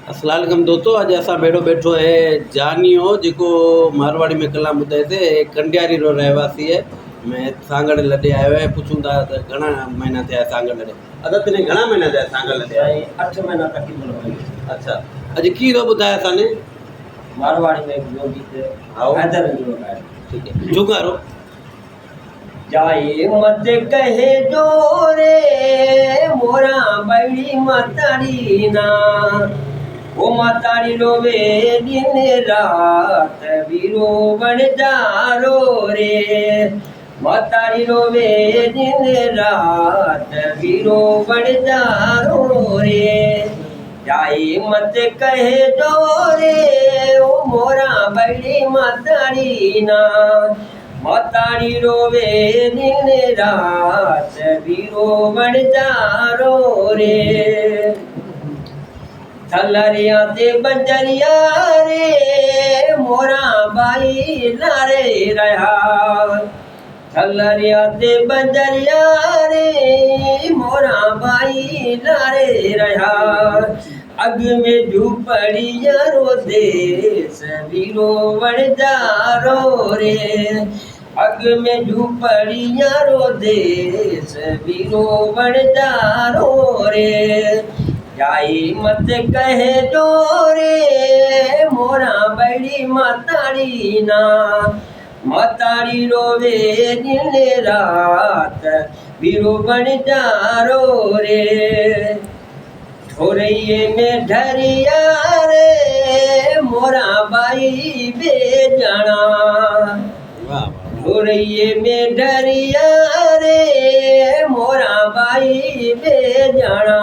अस्सलाम वालेकुम दोस्तों, अॼु असां भेड़ो बैठो है जानियो जेको मारवाड़ी में कलाम ॿुधाए थे कंडियारी रो रहवासी है। मैं सांगड़ लॾे आयो है। पुछूं था त घणा महीना थिया सांगड़ लॾे? अदा तने घणा महीना थिया सांगड़ लॾे? 8 महीना तक की बोलो। अच्छा, अॼु की रो ॿुधाया असांने? मारवाड़ी में जो गीत आओ हैदर जो है। ठीक है, जुगारो जाए मत कहे जोरे मोरा बड़ी मतारी ना, ओ मतारी रोवे दिन रात बीरो बन जारो रे, मतारी रोवे दिन रात बीरो बन जारो रे। जाए मत कहे जोरे ओ मोरा बड़ी मतारी ना, मतारी रोवे दिन रात बीरो बन जारो रे। थलरिया ते बंजरिया रे मोरा बाई लारे रहा, थलरिया ते बंजरिया रे मोरा बाई लारे रहा। अग में झूपड़िया रो देश बीरो बन जारो रे, अग में झूपड़िया रो देश बीरो बन जारो रे। जाई मत कहे जोरे मोरा बड़ी मतारी ना, मतारी रोवे दिन रात बीरो बन जारो रे। ठोरइये में ढरिया रे मोरा बाई बेजाना, ठोरइये में ढरिया रे मोरा बाई बेजाना।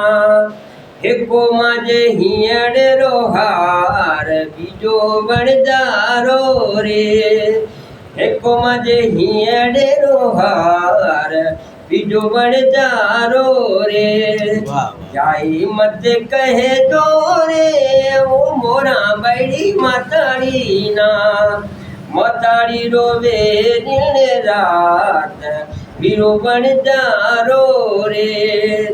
हिको माजे हियड़ रोहार बीजो बन जारो रे, हिको माजे हियड़ रोहार बीजो बन जारो रे। जाई मत कहे जोरे ओ मोरा बड़ी मतारी ना, मतारी रोवे दिन रात बीरो बन जारो रे।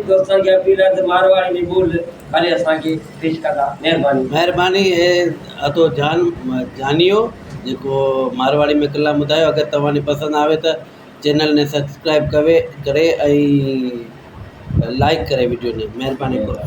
दोस्तों के अपील मारवाड़ी में बोल खाली असां के पेश करा, महिरबानी है। तो जानियो जेको मारवाड़ी में कलाम ॿुधायो। अगर तव्हांखे पसंद आवे तो चैनल ने सब्सक्राइब करे ऐं लाइक करे वीडियो ने। महिरबानी करो।